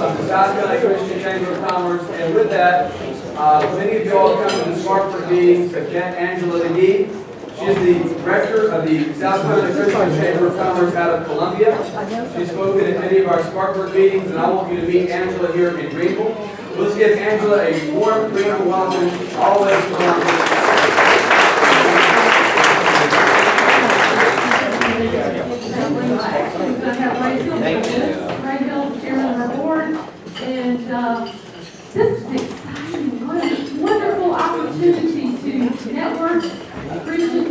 of the South County Christian Chamber of Commerce. And with that, many of you all have come to the Spartanburg meetings. Angela McGee. She is the director of the South County Christian Chamber of Commerce out of Columbia. She's spoken at many of our Spartanburg meetings, and I want you to meet Angela here in Greenville. So let's give Angela a warm Greenville welcome. Always welcome. Thank you. Greenville, chairman of our board, and this is exciting. What a wonderful opportunity to network Christian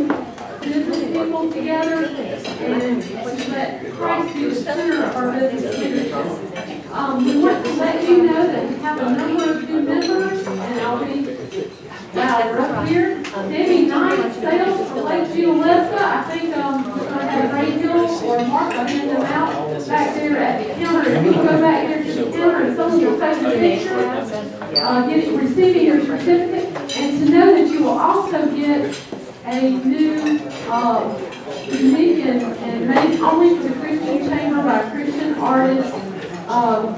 business people together and to let Christ be the center of our business leadership. We want to let you know that we have a number of new members, and I'll be up here. Sammy Knight, sales for Lake Julietta. I think we're going to have Ray Hill or Mark hand them out back there at the counter. If you go back there to the counter and someone will take a picture, receiving your certificate, and to know that you will also get a new unique and made only for the Christian Chamber by a Christian artist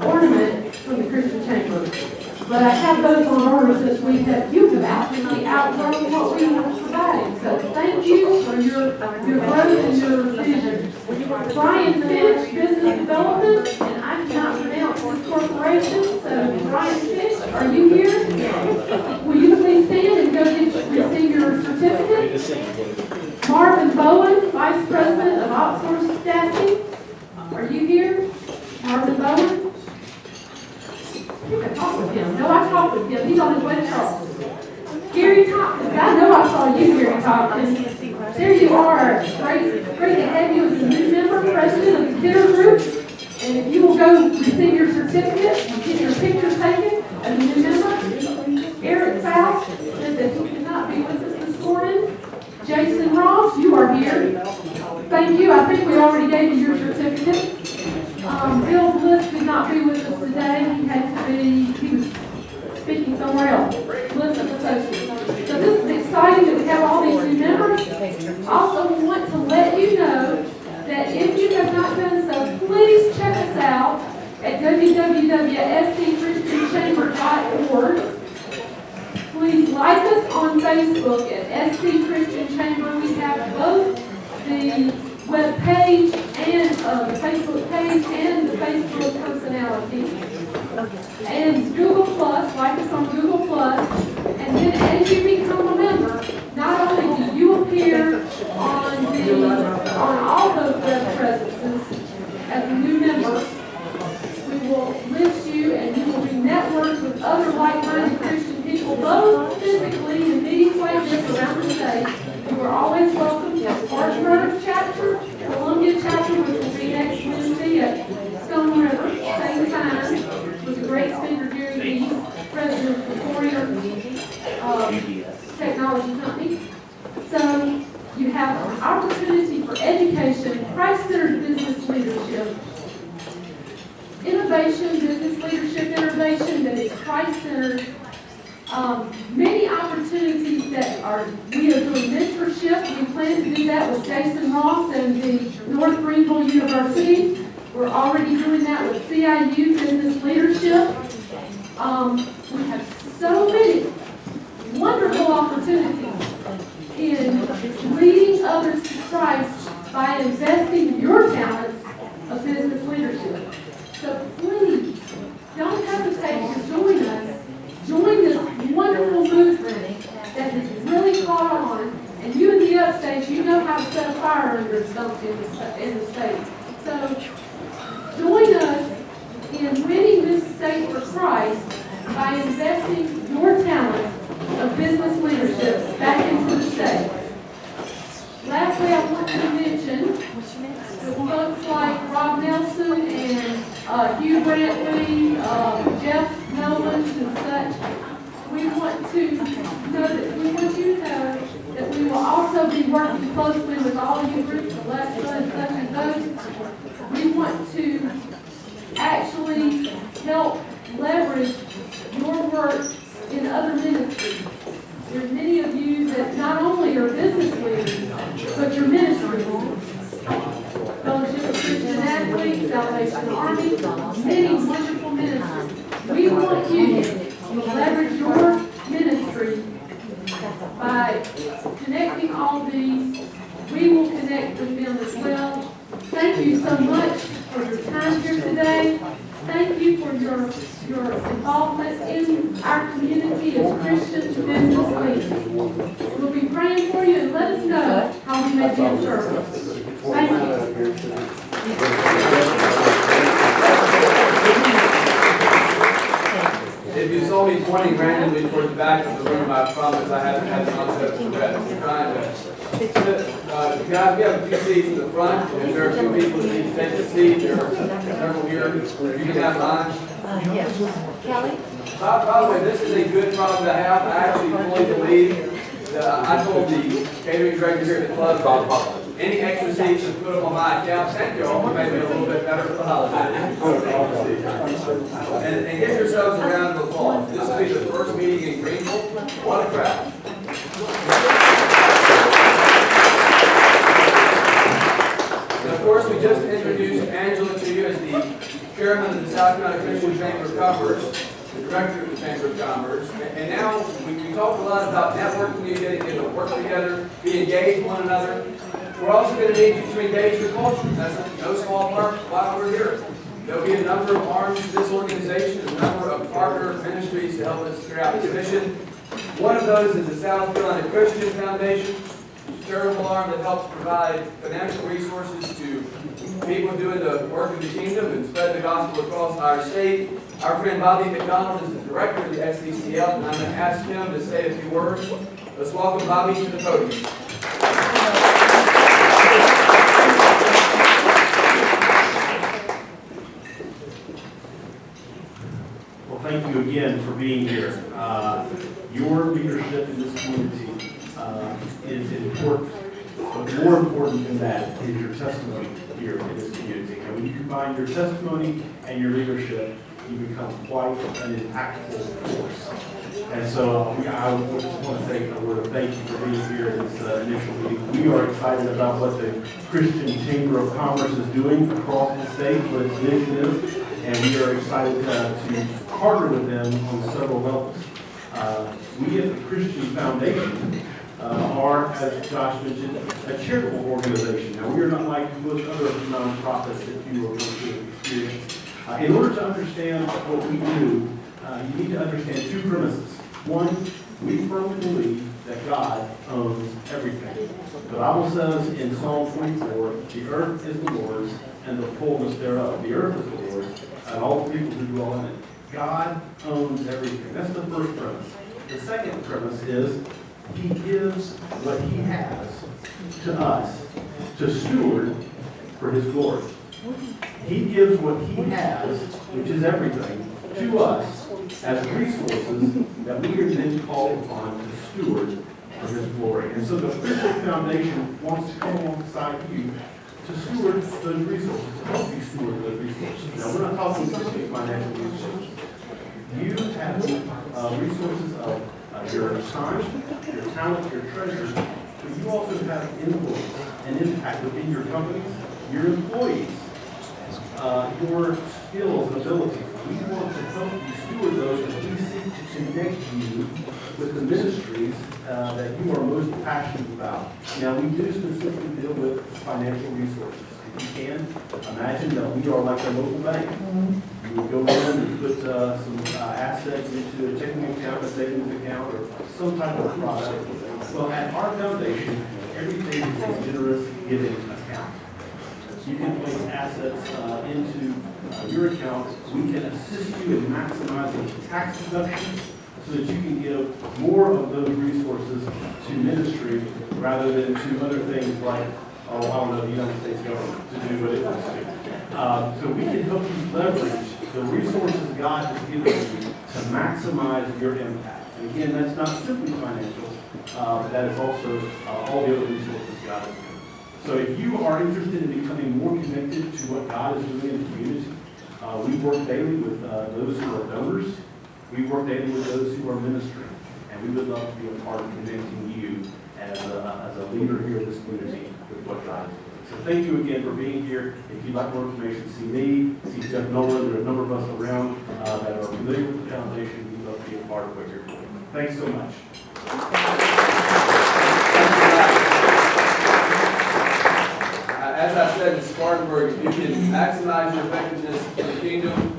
ornament from the Christian Chamber. But I have those on order since we have actually outgrown what we were providing. So thank you for your growth and your vision. Brian Finch, Business Development, and I cannot pronounce this corporation, so Brian Finch, are you here? Will you please stand and go receive your certificate? Marvin Bowen, Vice President of Outsourced Staffing, are you here? Marvin Bowen? I talked with him. No, I talked with him. He's on his way to Charleston. Gary Tompkins. I know I saw you, Gary Tompkins. There you are. Great to have you as a new member, president of the Kidder Group. And if you will go receive your certificate and get your picture taken as a new member. Eric Faust said that he could not be with us this morning. Jason Ross, you are here. Thank you. I think we already gave you your certificate. Bill Bliss could not be with us today. He was speaking somewhere else. Bliss and Associates. So this is exciting that we have all these new members. Also, we want to let you know that if you have not done so, please check us out at www.scchristianchamber.org. Please like us on Facebook at SC Christian Chamber. We have both the web page and the Facebook page and the Facebook personality. And Google Plus, like us on Google Plus. And then as you become a member, not only do you appear on all those web presences as a new member, we will list you and you will be networked with other like-minded Christian people, both physically in meetings like this around the state. You are always welcome to Spartanburg chapter, Columbia chapter, which will be next Wednesday at Stone River, same time, with a great speaker, Gary Dees, president of the Courier Technology Company. So you have an opportunity for education, Christ-centered business leadership, innovation, business leadership innovation that is Christ-centered. Many opportunities that we are doing mentorship. We plan to do that with Jason Ross and the North Greenville University. We're already doing that with CIU Business Leadership. We have so many wonderful opportunities in leading others to Christ by investing your talents of business leadership. So please, don't hesitate to join us. Join this wonderful movement that has really caught on. And you in the upstate, you know how to set a fire under something in the state. So join us in winning this state for Christ by investing your talent of business leadership back into the state. Lastly, I want to mention the folks like Rob Nelson and Hugh Brantley, Jeff Nolan, and such. We want you to know that we will also be working closely with all of you groups, Alexa and such as those. We want to actually help leverage your work in other ministries. There's many of you that not only are business leaders, but you're ministry leaders. Fellowship of Christian Athletes, Salvation Army, many wonderful ministries. today. Thank you for your involvement in our community as Christian business leaders. We'll be praying for you and let us know how we may be of service. Thank you. If you saw me pointing randomly toward the back of the room, I promise I haven't had the concept of that. I'm trying to sit. Guys, we have a few seats in the front. If there are a few people that need to take a seat, there are several here. You can have lunch. Kelly? By the way, this is a good problem to have. I actually fully believe that I told the catering director here at the club, any extra seats, just put them on my account. Thank you all. Maybe a little bit better for the holidays. And give yourselves a round of applause. This will be the first meeting in Greenville. What a crowd. And of course, we just introduced Angela to you as the chairman of the South Carolina Christian Chamber of Commerce, the director of the Chamber of Commerce. And now we talk a lot about networking, getting to work together, be engaged with one another. We're also going to need you to engage the culture. That's no small part while we're here. There'll be a number of arms to this organization, a number of partner ministries to help us carry out this mission. One of those is the South Carolina Christian Foundation, a charitable arm that helps provide financial resources to people doing the work of the kingdom and spread the gospel across our state. Our friend Bobby McDonald is the director of the SCCF, and I'm going to ask him to say a few words. Let's welcome Bobby to the podium. Well, thank you again for being here. Your leadership in this community is important, but more important than that is your testimony here in this community. And when you combine your testimony and your leadership, you become quite an impactful force. And so I just want to say a word of thank you for being here in this initial meeting. We are excited about what the Christian Chamber of Commerce is doing across the state, what its vision is, and we are excited to partner with them on several levels. We at the Christian Foundation are, as Josh mentioned, a charitable organization. Now, we are not like most other nonprofits that you are going to experience. In order to understand what we do, you need to understand two premises. One, we firmly believe that God owns everything. The Bible says in Psalm 24, the earth is the Lord's and the fullness thereof. The earth is the Lord's and all the people who dwell in it. God owns everything. That's the first premise. The second premise is He gives what He has to us to steward for His glory. He gives what He has, which is everything, to us as resources that we are then called upon to steward for His glory. And so the Christian Foundation wants to come alongside you to steward those resources, to help you steward those resources. Now, we're not talking simply financial resources. You have resources of your time, your talent, your treasures, but you also have influence and impact within your companies, your employees, your skills and abilities. We want to help you steward those as we seek to connect you with the ministries that you are most passionate about. Now, we do specifically deal with financial resources. If you can, imagine that we are like a local bank. You would go in and put some assets into a checking account, a savings account, or some type of product. Well, at our foundation, everything is a generous giving account. You can place assets into your account. We can assist you in maximizing tax deductions so that you can give more of those resources to ministry rather than to other things like, I don't know, the United States government to do what it wants to. So we can help you leverage the resources God has given you to maximize your impact. And again, that's not simply financial, but that is also all the other resources God has given. So if you are interested in becoming more connected to what God is doing in the community, we work daily with those who are donors. We work daily with those who are ministering. And we would love to be a part of connecting you as a leader here in this community with what God is doing. So thank you again for being here. If you'd like more information, see me, see Jeff Nolan. There are a number of us around that are familiar with the foundation. We'd love to be a part of what you're doing. Thanks so much. As I said, as far Spartanburg, if you can maximize your effectiveness in the kingdom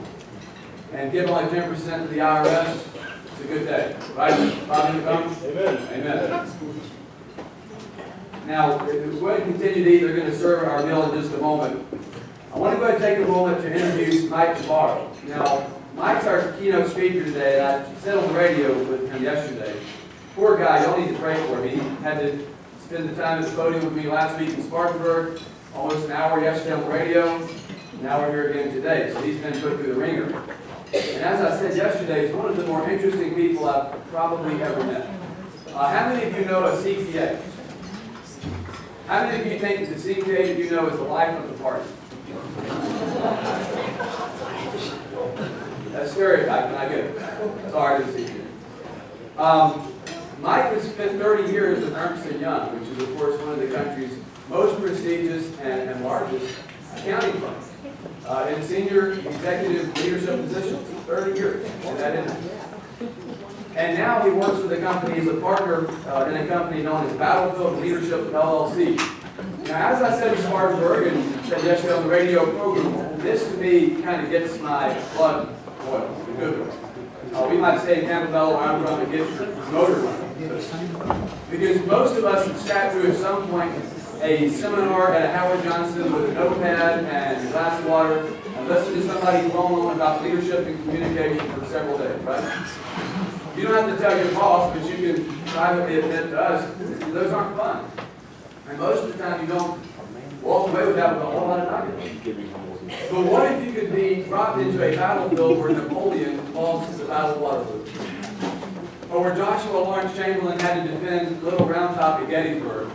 and give only 10% to the IRS, it's a good day, right? Bobby, come? Amen. Amen. Now, we're going to continue to eat. They're going to serve our meal in just a moment. I want to go ahead and take a moment to introduce Mike Chibbaro. Now, Mike's our keynote speaker today, and I said on the radio with him yesterday. Poor guy, y'all need to pray for him. He had to spend the time at the podium with me last week in Spartanburg, almost an hour yesterday on the radio. Now we're here again today, so he's been put through the ringer. And as I said yesterday, he's one of the more interesting people I've probably ever met. How many of you know a CPA? How many of you think that the CPA that you know is the life of the party? That's stereotyping, I get it. Sorry to see you. Mike has spent 30 years at Ernst & Young, which is, of course, one of the country's most prestigious and largest accounting firms. In senior executive leadership positions, 30 years in that industry. And now he works with a company, he's a partner in a company known as Battlefield Leadership LLC. Now, as I said in Spartanburg and said yesterday on the radio program, this to me kind of gets my blood boiled, the good one. We might say in Campbell, where I'm from, it gets your motor running. Because most of us have sat through at some point a seminar at a Howard Johnson with a notepad and a glass of water and listened to somebody drone on about leadership and communication for several days, right? You don't have to tell your boss, but you can privately admit to us, those aren't fun. And most of the time you don't walk away with that with a whole lot of nuggets. But what if you could be dropped into a battlefield where Napoleon lost the Battle of Waterloo? Or where Joshua Lawrence Chamberlain had to defend Little Round Top at Gettysburg?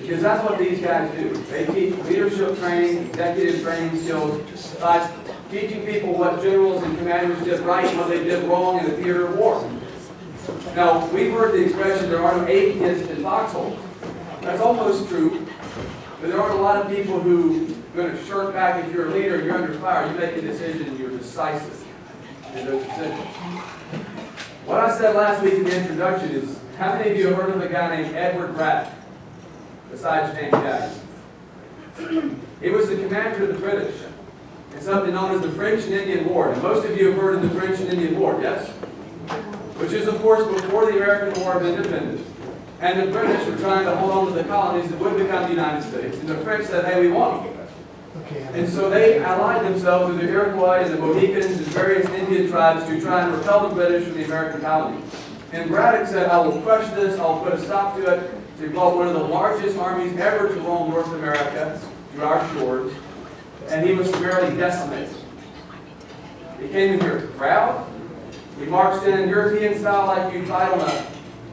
Because that's what these guys do. They teach leadership training, executive training skills, by teaching people what generals and commanders did right and what they did wrong in the theater of war. Now, we've heard the expression, there are no atheists in foxholes. That's almost true, but there aren't a lot of people who are going to shirk back if you're a leader and you're under fire. You make a decision and you're decisive in those decisions. What I said last week in the introduction is, how many of you have heard of a guy named Edward Braddock, besides James Jackson? He was the commander of the British in something known as the French and Indian War. And most of you have heard of the French and Indian War, yes? Which is, of course, before the American War of Independence. And the British were trying to hold on to the colonies that would become the United States. And the French said, hey, we want them. And so they allied themselves with the Iroquois and the Mohicans and various Indian tribes to try and repel the British from the American colonies. And Braddock said, I will crush this, I'll put a stop to it. So he brought one of the largest armies ever to roam North America, to our shores, and he was severely decimated. He came in here proud. He marched in European style like you fight on a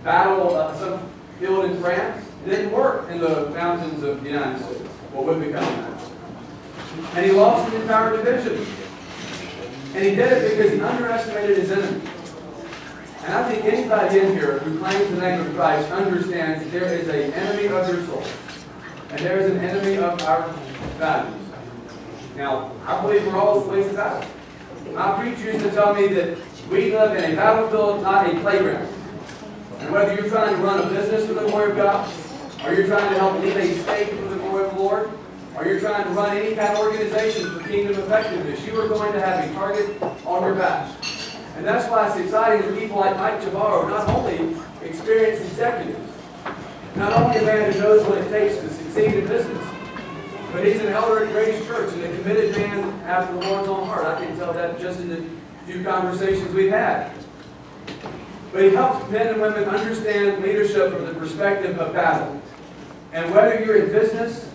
battle, some field in France. It didn't work in the mountains of the United States, what would become the United States. And he lost an entire division. And he did it because he underestimated his enemy. And I think anybody in here who claims the name of Christ understands that there is an enemy of your soul. And there is an enemy of our values. Now, I believe we're all the ways to battle. My preacher used to tell me that we live in a battlefield, not a playground. And whether you're trying to run a business for the glory of God, or you're trying to help lead a state for the glory of the Lord, or you're trying to run any kind of organization for kingdom effectiveness, you are going to have a target on your back. And that's why it's exciting that people like Mike Chibbaro, not only experienced executives, not only a man who knows what it takes to succeed in business, but he's an elder at Grace Church and a committed man after the Lord's own heart. I can tell that just in the few conversations we've had. But he helps men and women understand leadership from the perspective of battle. And whether you're in business,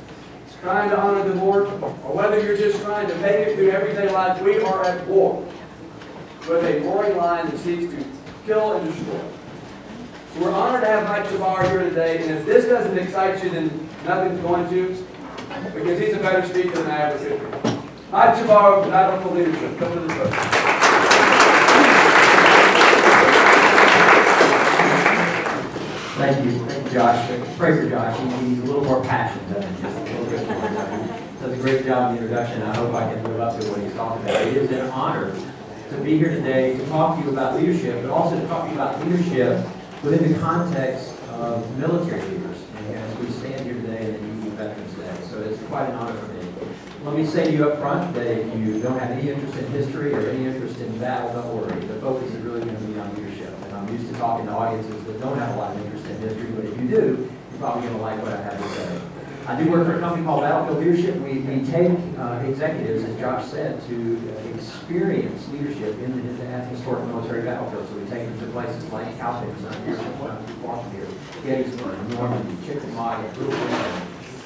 trying to honor the Lord, or whether you're just trying to make it through everyday life, we are at war with a roaring lion that seeks to kill and destroy. So we're honored to have Mike Chibbaro here today, and if this doesn't excite you, then nothing's going to, because he's a better speaker than I ever could be. Mike Chibbaro from Battlefield Leadership. Come to the podium. Thank you, Josh. Pray for Josh. He's a little more passionate than just a little bit more. He does a great job in the introduction. I hope I can live up to what he's talking about. It is an honor to be here today to talk to you about leadership, but also to talk to you about leadership within the context of military leaders. And as we stand here today in the Veterans Day, so it's quite an honor for me. Let me say to you up front that if you don't have any interest in history or any interest in battle, don't worry. The focus is really going to be on leadership. And I'm used to talking to audiences that don't have a lot of interest in history, but if you do, you're probably going to like what I have to say. I do work for a company called Battlefield Leadership. We take executives, as Josh said, to experience leadership in the historic military battlefield. So we take them to places like Caltech, not too far from here, Gettysburg, Normandy, Chickamauga,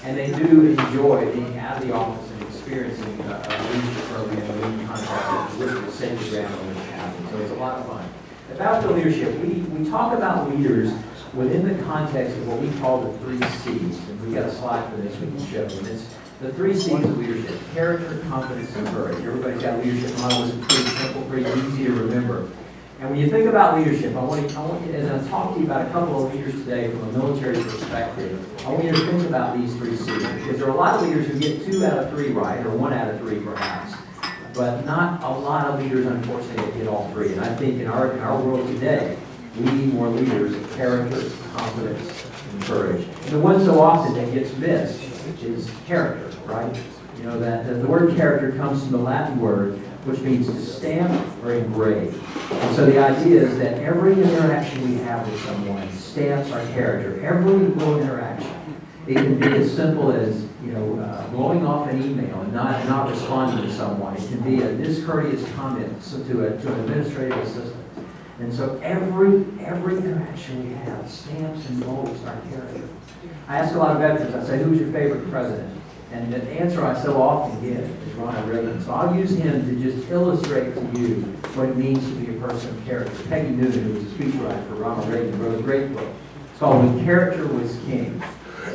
and they do enjoy being out of the office and experiencing a leadership program and leading contacts with the safety ground on which it happens. So it's a lot of fun. At Battlefield Leadership, we talk about leaders within the context of what we call the 3 C's. And we've got a slide for this we can show. And it's the 3 C's of leadership: character, confidence, and courage. Everybody's got a leadership model. It's pretty simple, pretty easy to remember. And when you think about leadership, I want you, as I talk to you about a couple of leaders today from a military perspective, I want you to think about these 3 C's. Because there are a lot of leaders who get 2 out of 3 right, or 1 out of 3 perhaps. But not a lot of leaders, unfortunately, that get all 3. And I think in our world today, we need more leaders of character, confidence, and courage. And the one so often that gets missed is character, right? You know, that the word character comes from the Latin word, which means to stamp or engrave. And so the idea is that every interaction we have with someone stamps our character. Every little interaction. It can be as simple as, blowing off an email and not responding to someone. It can be a discourteous comment to an administrative assistant. And so every interaction we have stamps and molds our character. I ask a lot of veterans, I say, who's your favorite president? And the answer I so often get is Ronald Reagan. So I'll use him to just illustrate to you what it means to be a person of character. Peggy Newton, who was a speechwriter for Ronald Reagan, wrote a great book. It's called When Character Was King.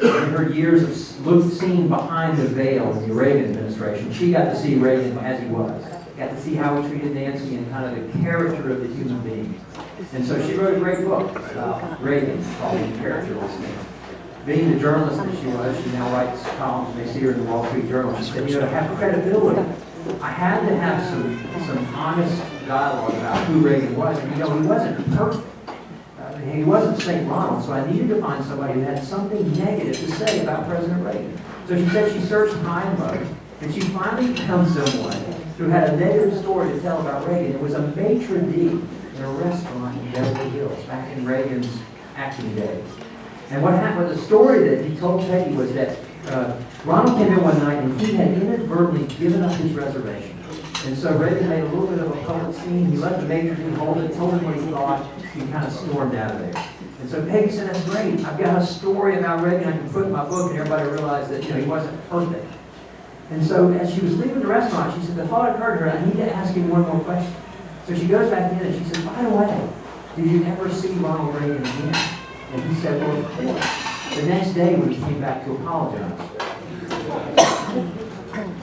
In her years of seeing behind the veil in the Reagan administration, she got to see Reagan as he was. Got to see how he treated Nancy and kind of the character of the human being. And so she wrote a great book about Reagan called When Character Was King. Being the journalist that she was, she now writes columns. You may see her in the Wall Street Journal. She said, to have credibility, I had to have some honest dialogue about who Reagan was. And he wasn't perfect. He wasn't St. Ronald, so I needed to find somebody who had something negative to say about President Reagan. So she said she searched high and low, and she finally found someone who had a negative story to tell about Reagan. It was a maitre d' in a restaurant in Beverly Hills back in Reagan's acting days. And what happened, the story that he told Peggy was that Ronald came in one night and he had inadvertently given up his reservation. And so Reagan made a little bit of a public scene. He let the maitre d' hold it, told him what he thought. He kind of stormed out of there. And so Peggy said, that's great. I've got a story about Reagan I can put in my book, and everybody realized that he wasn't perfect. And so as she was leaving the restaurant, she said, the thought occurred to her, I need to ask him one more question. So she goes back in and she says, by the way, did you ever see Ronald Reagan again? And he said, well, of course. The next day when he came back to apologize,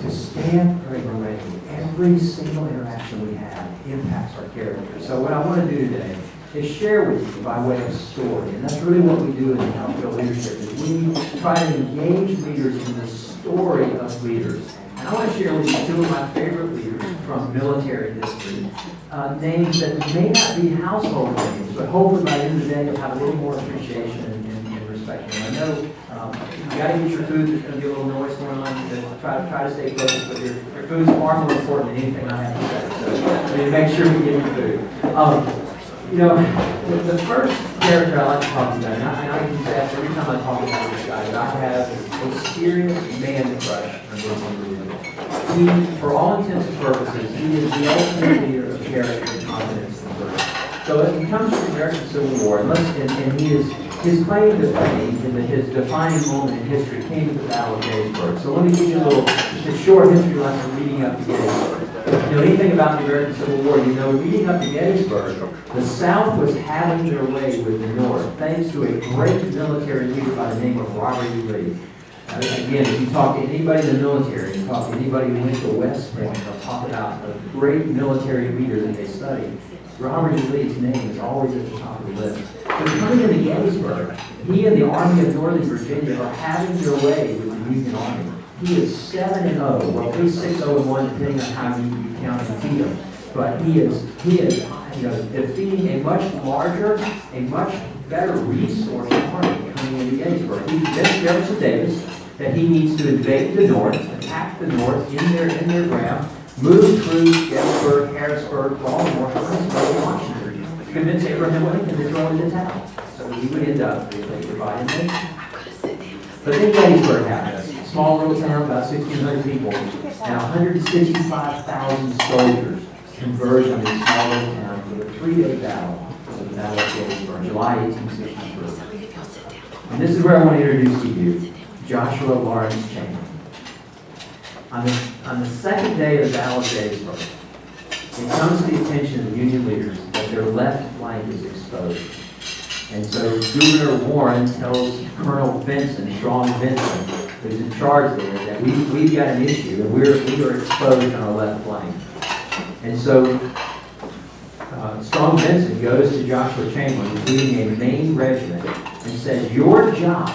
to stand for Reagan, every single interaction we have impacts our character. So what I want to do today is share with you by way of story. And that's really what we do in Battlefield Leadership, is we try to engage leaders in the story of leaders. And I want to share with you 2 of my favorite leaders from military history, names that may not be household names, but hopefully by the end of the day you'll have a little more appreciation and respect. And I know you got to get your food. There's going to be a little noise going on. Try to stay focused, but your food is far more important than anything I have to say. So we need to make sure we get your food. The first character I like to talk about, and I can say every time I talk about this guy, that I have a serious man crush on this individual. He, for all intents and purposes, he is the ultimate leader of character, confidence, and courage. So it comes from the American Civil War, and his claim to fame and his defining moment in history came at the Battle of Gettysburg. So let me give you just a short history lesson leading up to Gettysburg. If you know anything about the American Civil War, you know leading up to Gettysburg, the South was having their way with the North, thanks to a great military leader by the name of Robert E. Lee. Again, if you talk to anybody in the military, you talk to anybody who went to West Point, they'll talk about a great military leader that they studied. Robert E. Lee's name is always at the top of the list. So coming into Gettysburg, he and the Army of Northern Virginia are having their way with the Union Army. He is 7-0, well, at least 6-0-1, depending on how you count and beat him. But he is defeating a much larger, a much better resourced army coming into Gettysburg. He convinced Jefferson Davis that he needs to invade the North and attacked the North in their ground, moved through Gettysburg, Harrisburg, Baltimore, Huntsville, Washington, to convince Abraham Lincoln to throw in the towel. So he would end up being a divided nation. But then Gettysburg happened. A small little town, about 1,600 people. Now 165,000 soldiers converged on this small little town for the 3-day battle, for the Battle of Gettysburg, July 1863. And this is where I want to introduce to you Joshua Lawrence Chamberlain. On the second day of the Battle of Gettysburg, it comes to the attention of the Union leaders that their left flank is exposed. And so Governor Warren tells Colonel Vincent, Strong Vincent, who's in charge there, that we've got an issue and we are exposed on our left flank. And so Strong Vincent goes to Joshua Chamberlain, who's leading a Maine regiment, and says, your job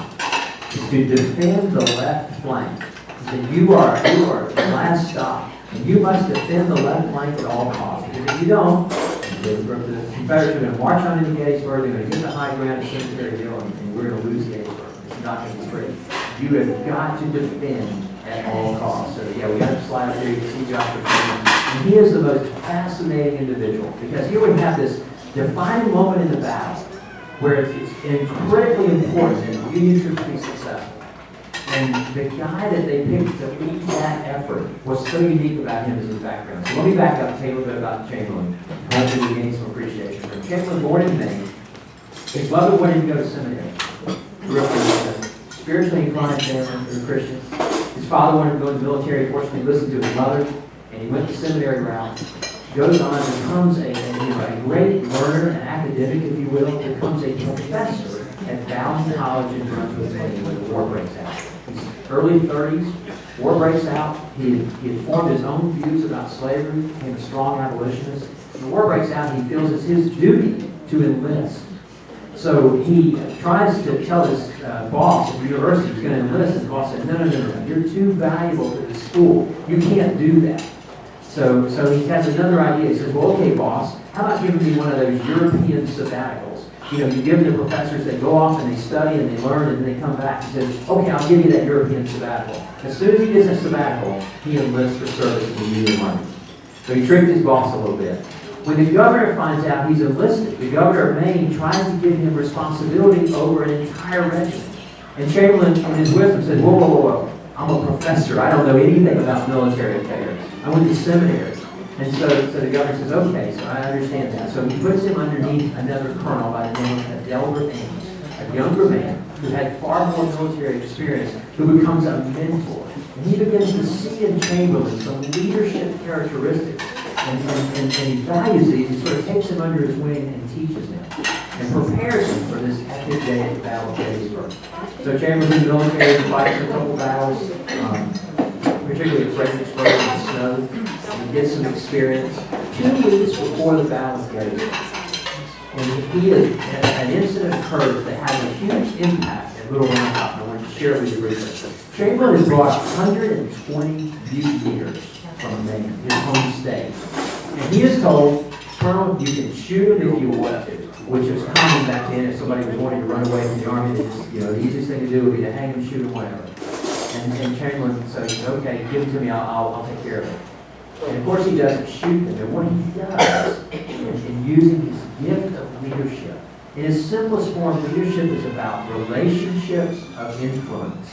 is to defend the left flank. He said, you are the last stop, and you must defend the left flank at all costs. Because if you don't, the Confederates are going to march on into Gettysburg, they're going to get the high ground at Cemetery Hill, and we're going to lose Gettysburg. It's not going to be pretty. You have got to defend at all costs. So yeah, we have a slide here, you can see Joshua Chamberlain. And he is the most fascinating individual, because here we have this defining moment in the battle where it's critically important that the Union troops be successful. And the guy that they picked to lead that effort, what's so unique about him is his background. So let me back up and tell you a little bit about Chamberlain. Hopefully we gain some appreciation for him. Chamberlain, born in Maine, his mother wanted him to go to seminary. Grew up in a spiritually inclined family, they were Christians. His father wanted him to go to the military. Fortunately, he listened to his mother, and he went the seminary route. Goes on and becomes a great learner, an academic, if you will, becomes a professor at Bowdoin College in Brunswick, Maine, when the war breaks out. He's early 30s, war breaks out. He had formed his own views about slavery, became a strong abolitionist. When the war breaks out, he feels it's his duty to enlist. So he tries to tell his boss at the university he's going to enlist, and the boss said, no, you're too valuable to the school. You can't do that. So he has another idea. He says, well, okay, boss, how about giving me one of those European sabbaticals? You know, you give the professors, they go off and they study and they learn and they come back. He says, okay, I'll give you that European sabbatical. As soon as he gets a sabbatical, he enlists for service in the Union Army. So he tricked his boss a little bit. When the governor finds out he's enlisted, the governor of Maine tries to give him responsibility over an entire regiment. And Chamberlain, in his wisdom, says, whoa. I'm a professor. I don't know anything about military affairs. I went to seminary. And so the governor says, okay, so I understand that. So he puts him underneath another colonel by the name of Delbert Ames, a younger man who had far more military experience, who becomes a mentor. And he begins to see in Chamberlain some leadership characteristics. And he values these. He sort of takes him under his wing and teaches him and prepares him for this epic day at the Battle of Gettysburg. So Chamberlain's in the military, he fights in a couple battles, particularly at Fredericksburg in the snow. He gets some experience. 2 weeks before the Battle of Gettysburg, and an incident occurs that has a huge impact at Little Round Top, and I want to share it with you briefly. Chamberlain has brought 120 mutineers from Maine, his home state. And he is told, Colonel, you can shoot him if you want to, which was common back then. If somebody was wanting to run away from the army, the easiest thing to do would be to hang him, shoot him, whatever. And Chamberlain said, okay, give him to me, I'll take care of it. And of course he doesn't shoot them. And what he does in using his gift of leadership, in its simplest form, leadership is about relationships of influence.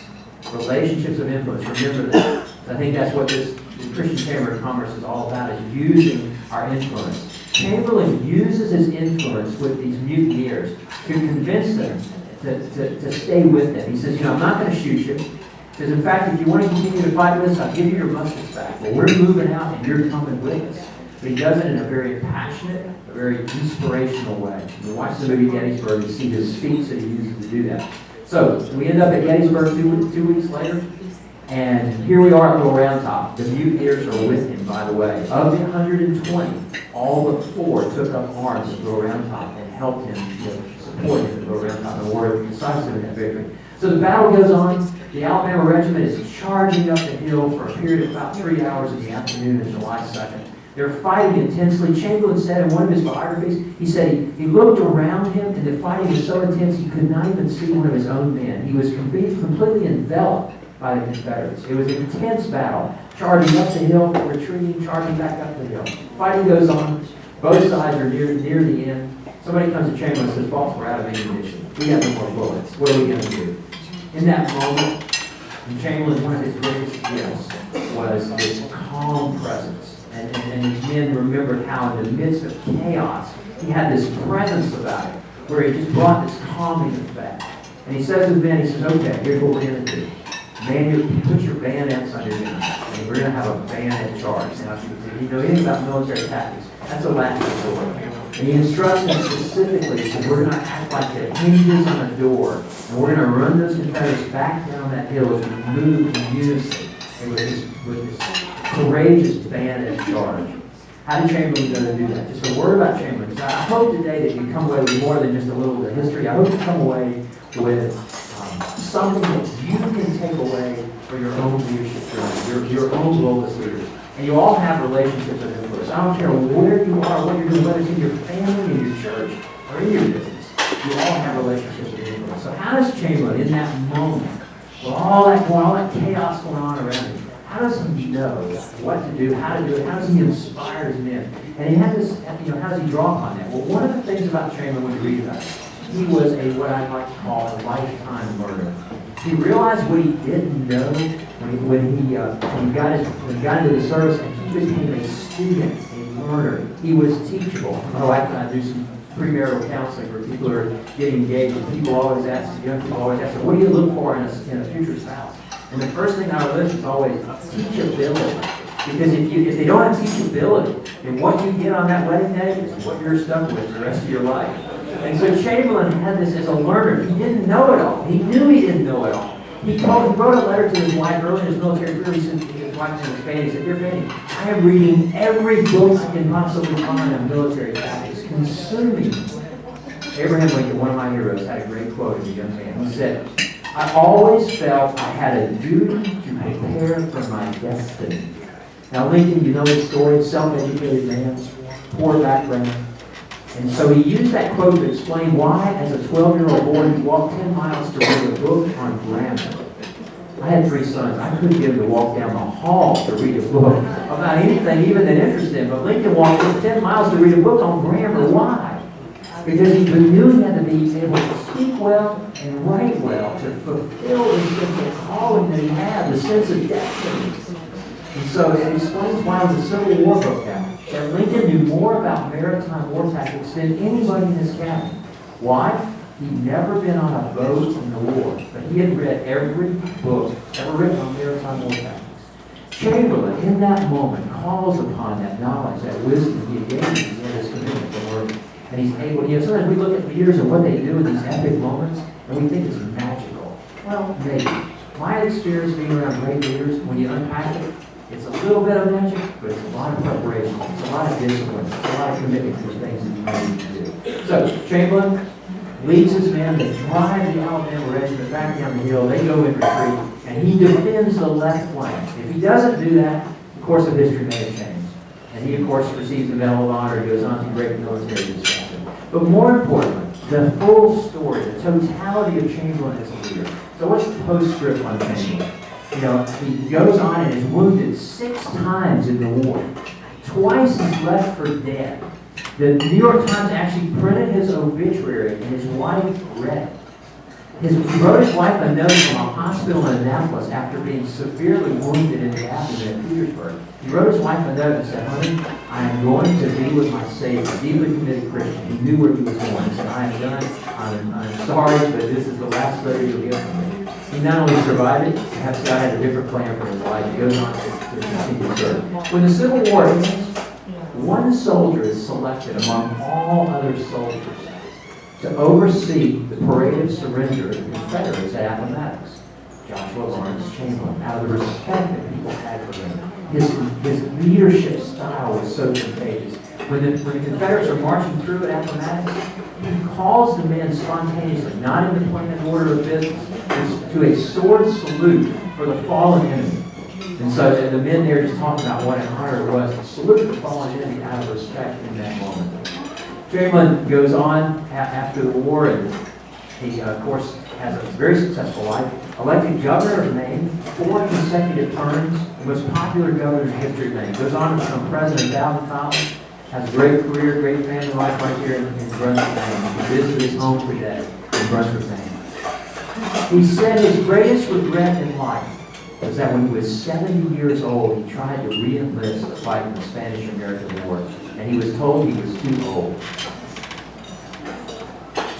Relationships of influence. Remember that. I think that's what the Christian Chamber of Commerce is all about, is using our influence. Chamberlain uses his influence with these mutineers to convince them to stay with him. He says, I'm not going to shoot you. He says, in fact, if you want to continue to fight with us, I'll give you your muskets back. Well, we're moving out and you're coming with us. But he does it in a very passionate, a very inspirational way. When you watch the movie Gettysburg, you see his speech that he uses to do that. So we end up at Gettysburg two weeks later. And here we are at Little Round Top. The mutineers are with him, by the way. Of the 120, all but 4 took up arms at Little Round Top and helped him, support him at Little Round Top and were decisive in that victory. So the battle goes on. The Alabama regiment is charging up the hill for a period of about 3 hours in the afternoon of July 2nd. They're fighting intensely. Chamberlain said in one of his biographies, he said he looked around him and the fighting was so intense he could not even see one of his own men. He was completely enveloped by the Confederates. It was an intense battle, charging up the hill, retreating, charging back up the hill. Fighting goes on. Both sides are near the end. Somebody comes to Chamberlain and says, "Boss, we're out of ammunition. We have no more bullets. What are we going to do?" In that moment, Chamberlain, one of his greatest gifts was this calm presence. And his men remembered how in the midst of chaos, he had this presence about him, where he just brought this calming effect. And he says to the men, he says, "Okay, here's what we're going to do. Put your bayonets on your guns, and we're going to have a bayonet charge." Now, if you know anything about military tactics, that's a last resort. And he instructs them specifically, he says, "We're going to act like the hinges on a door, and we're going to run those Confederates back down that hill as we move in unison." And with this courageous bayonet charge. How did Chamberlain go to do that? Just a word about Chamberlain. Because I hope today that you come away with more than just a little bit of history. I hope you come away with something that you can take away for your own leadership journey, your own role as leaders. And you all have relationships of influence. I don't care where you are, what you're doing, whether it's in your family, in your church, or in your business. You all have relationships of influence. So how does Chamberlain, in that moment, with all that chaos going on around him, how does he know what to do, how to do it? How does he inspire his men? And he had this, how does he draw upon that? Well, one of the things about Chamberlain when you read about it, he was what I'd like to call a lifetime learner. He realized what he didn't know when he got into the service, and he became a student, a learner. He was teachable. Oh, I do some premarital counseling where people are getting engaged, and people always ask, young people always ask, "What do you look for in a future spouse?" And the first thing on our list is always teachability. Because if they don't have teachability, then what you get on that wedding day is what you're stuck with the rest of your life. And so Chamberlain had this as a learner. He didn't know it all. He knew he didn't know it all. He wrote a letter to his wife early in his military career. He said to his wife and his Fanny, he said, "Dear Fanny, I am reading every book I can possibly find on military tactics, consuming." Abraham Lincoln, one of my heroes, had a great quote as a young man. He said, "I always felt I had a duty to prepare for my destiny." Now Lincoln, you know his story, self-educated man, poor background. And so he used that quote to explain why, as a 12-year-old boy, he walked 10 miles to read a book on grammar. I had 3 sons. I couldn't get them to walk down the hall to read a book about anything even that interested him. But Lincoln walked 10 miles to read a book on grammar. Why? Because he knew he had to be able to speak well and write well to fulfill the calling that he had, the sense of destiny. And so it explains why the Civil War broke out. That Lincoln knew more about maritime war tactics than anybody in his cabin. Why? He'd never been on a boat in the war, but he had read every book ever written on maritime war tactics. Chamberlain, in that moment, calls upon that knowledge, that wisdom he had gained in his commitment to the Lord. And he's able, sometimes we look at leaders and what they do in these epic moments, and we think it's magical. Well, maybe. My experience being around great leaders, when you unpack it, it's a little bit of magic, but it's a lot of preparation. It's a lot of discipline. It's a lot of commitment to the things that you need to do. So, Chamberlain leads his men to drive the Alabama regiment back down the hill. They go in retreat, and he defends the left flank. If he doesn't do that, the course of history may have changed. And he, of course, receives the Medal of Honor. He goes on to great military distinction. But more importantly, the full story, the totality of Chamberlain as a leader. So what's the postscript on Chamberlain? He goes on and is wounded 6 times in the war. Twice he's left for dead. The New York Times actually printed his obituary, and his wife read it. He wrote his wife a note from a hospital in Annapolis after being severely wounded in the abdomen in Petersburg. He wrote his wife a note and said, "Honey, I am going to be with my Savior, deeply committed Christian." He knew where he was going. He said, "I am done. I'm sorry, but this is the last letter you'll get from me." He not only survived it, perhaps God had a different plan for his life. He goes on to continue to serve. When the Civil War ends, one soldier is selected among all other soldiers to oversee the parade of surrender of the Confederates at Appomattox. Joshua Lawrence Chamberlain, out of the respect that people had for him. His leadership style was so contagious. When the Confederates are marching through at Appomattox, he calls the men spontaneously, not in the planned order of business, to a sword salute for the fallen enemy. And so the men there just talking about what an honor it was to salute the fallen enemy out of respect in that moment. Chamberlain goes on after the war, and he, of course, has a very successful life. Elected governor of Maine, 4 consecutive terms, the most popular governor in the history of Maine. Goes on to become president of Dalton College, has a great career, great family life right here in Brunswick, Maine. He visited his home today in Brunswick, Maine. He said his greatest regret in life was that when he was 70 years old, he tried to re-enlist to fight in the Spanish-American War, and he was told he was too old.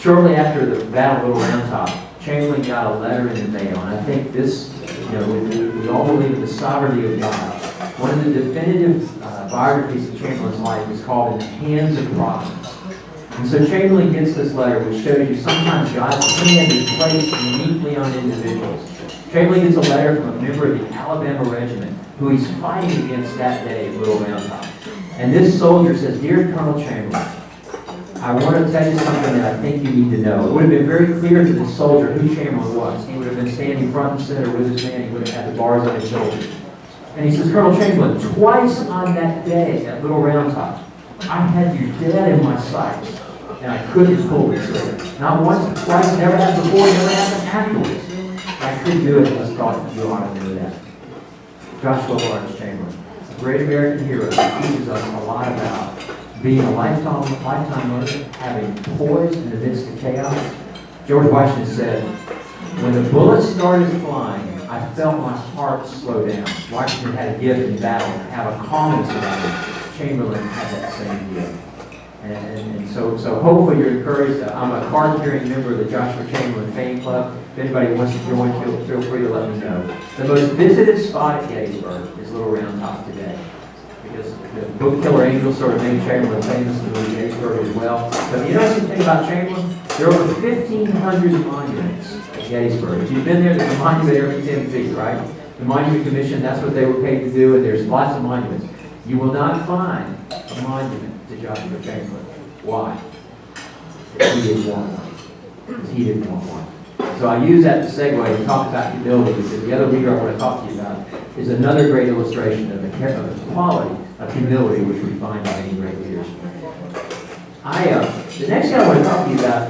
Shortly after the Battle of Little Round Top, Chamberlain got a letter in the mail, and I think this, we all believe in the sovereignty of God. One of the definitive biographies of Chamberlain's life is called In the Hands of Providence. And so Chamberlain gets this letter, which shows you sometimes God's hand is placed uniquely on individuals. Chamberlain gets a letter from a member of the Alabama Regiment who he's fighting against that day at Little Round Top. And this soldier says, "Dear Colonel Chamberlain, I want to tell you something that I think you need to know." It would have been very clear to the soldier who Chamberlain was. He would have been standing front and center with his man. He would have had the bars on his shoulders. And he says, "Colonel Chamberlain, twice on that day at Little Round Top, I had you dead in my sights, and I couldn't pull the trigger. Not once, but twice, never happened before, never happened afterwards. I couldn't do it, and I thought you ought to know that." Joshua Lawrence Chamberlain, a great American hero, teaches us a lot about being a lifetime learner, having poise in the midst of chaos. George Washington said, "When the bullets started flying, I felt my heart slow down." Washington had a gift in battle to have a calmness about him. Chamberlain had that same gift. And so hopefully you're encouraged. I'm a card-carrying member of the Joshua Chamberlain Fan Club. If anybody wants to join, feel free to let me know. The most visited spot at Gettysburg is Little Round Top today, because the book Killer Angels sort of made Chamberlain famous in the movie Gettysburg as well. But the interesting thing about Chamberlain, there are over 1,500 monuments at Gettysburg. If you've been there, there's a monument every 10 feet, right? The Monument Commission, that's what they were paid to do, and there's lots of monuments. You will not find a monument to Joshua Chamberlain. Why? Because he didn't want one. Because he didn't want one. So I use that to segue and talk about humility, because the other leader I want to talk to you about is another great illustration of the quality of humility which we find in many great leaders. The next guy I want to talk to you about,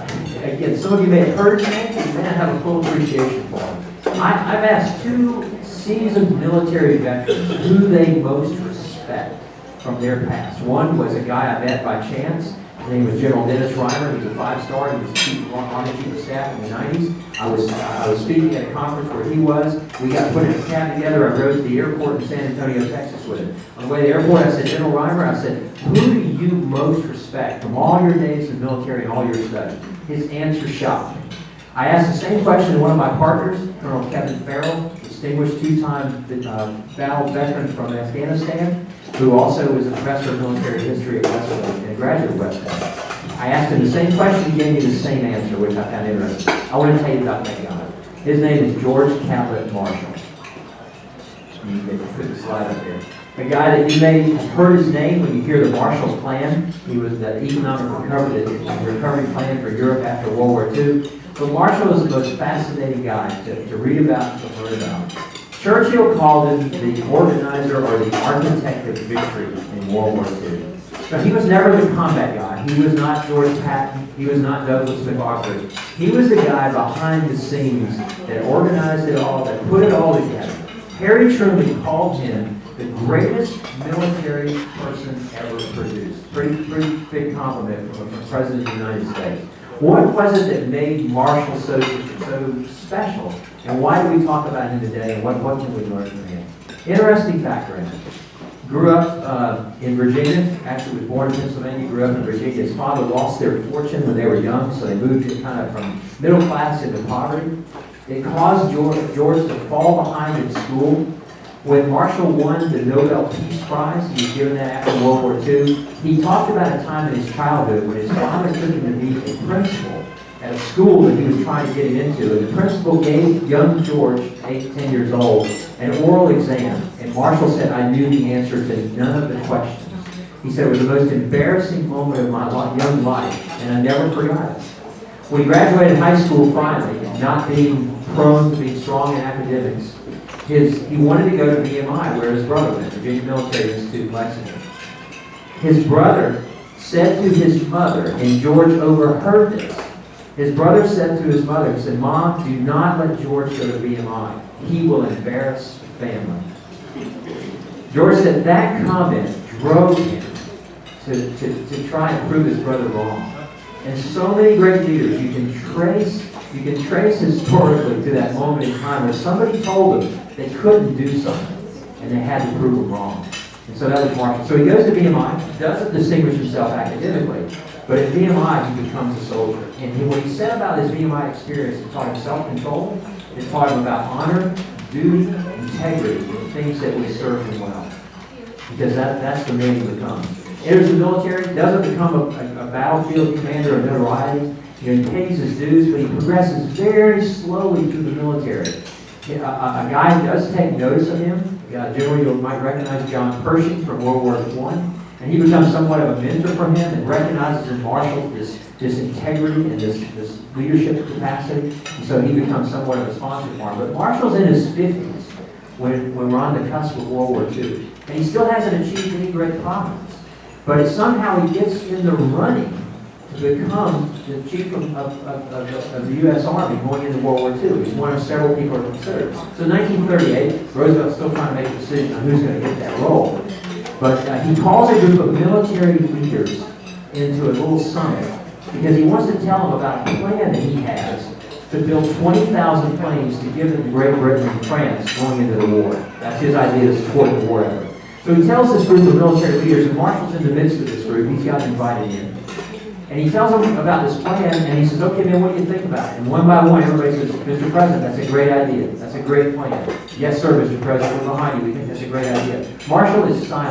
again, some of you may have heard his name, you may not have a full appreciation for him. I've asked 2 seasoned military veterans who they most respect from their past. One was a guy I met by chance. His name was General Dennis Reimer. He was a 5-star. He was Army Chief of Staff in the 90s. I was speaking at a conference where he was. We got put in a cab together. I rode to the airport in San Antonio, Texas with him. On the way to the airport, I said, "General Reimer," I said, "who do you most respect from all your days in the military and all your study?" His answer shocked me. I asked the same question to one of my partners, Colonel Kevin Farrell, distinguished 2-time battle veteran from Afghanistan, who also was a professor of military history at West Point and a graduate of West Point. I asked him the same question, he gave me the same answer, which I found interesting. I want to tell you about that guy. His name is George Cabot Marshall. You can put the slide up there. A guy that you may have heard his name when you hear the Marshall Plan. He was the economic recovery plan for Europe after World War II. But Marshall is the most fascinating guy to read about and to learn about. Churchill called him the organizer or the architect of victory in World War II. But he was never the combat guy. He was not George Patton. He was not Douglas MacArthur. He was the guy behind the scenes that organized it all, that put it all together. Harry Truman called him the greatest military person ever produced. Pretty big compliment from the President of the United States. What was it that made Marshall so special? And why do we talk about him today? And what can we learn from him? Interesting background. Grew up in Virginia. Actually was born in Pennsylvania. Grew up in Virginia. His father lost their fortune when they were young, so they moved kind of from middle class into poverty. It caused George to fall behind in school. When Marshall won the Nobel Peace Prize, he was given that after World War II, he talked about a time in his childhood when his father took him to meet a principal at a school that he was trying to get him into. And the principal gave young George, 8, 10 years old, an oral exam. And Marshall said, "I knew the answer to none of the questions." He said, "It was the most embarrassing moment of my young life, and I never forgot it." When he graduated high school finally, not being prone to being strong in academics, he wanted to go to VMI, where his brother went, Virginia Military Institute in Lexington. His brother said to his mother, and George overheard this, His brother said to his mother, he said, "Mom, do not let George go to VMI. He will embarrass the family." George said that comment drove him to try and prove his brother wrong. And so many great leaders, you can trace historically to that moment in time where somebody told them they couldn't do something, and they had to prove them wrong. And so that was Marshall. So he goes to VMI, doesn't distinguish himself academically, but at VMI he becomes a soldier. And what he said about his VMI experience, it taught him self-control, it taught him about honor, duty, integrity, and things that would serve him well. Because that's the man he becomes. Enters the military, doesn't become a battlefield commander of notoriety. He pays his dues, but he progresses very slowly through the military. A guy does take notice of him. Generally, you might recognize John Pershing from World War I. And he becomes somewhat of a mentor for him and recognizes in Marshall this integrity and this leadership capacity. And so he becomes somewhat of a sponsor for him. But Marshall's in his 50s when we're on the cusp of World War II. And he still hasn't achieved any great prominence. But somehow he gets in the running to become the chief of the U.S. Army going into World War II. He's one of several people who are considered. So in 1938, Roosevelt's still trying to make a decision on who's going to get that role. But he calls a group of military leaders into a little summit because he wants to tell them about a plan that he has to build 20,000 planes to give them to Great Britain and France going into the war. That's his idea to support the war effort. So he tells this group of military leaders, and Marshall's in the midst of this group. He's got invited in. And he tells them about this plan, and he says, "Okay, man, what do you think about it?" And one by one, everybody says, "Mr. President, that's a great idea. That's a great plan." "Yes, sir, Mr. President, we're behind you. We think that's a great idea." Marshall is silent.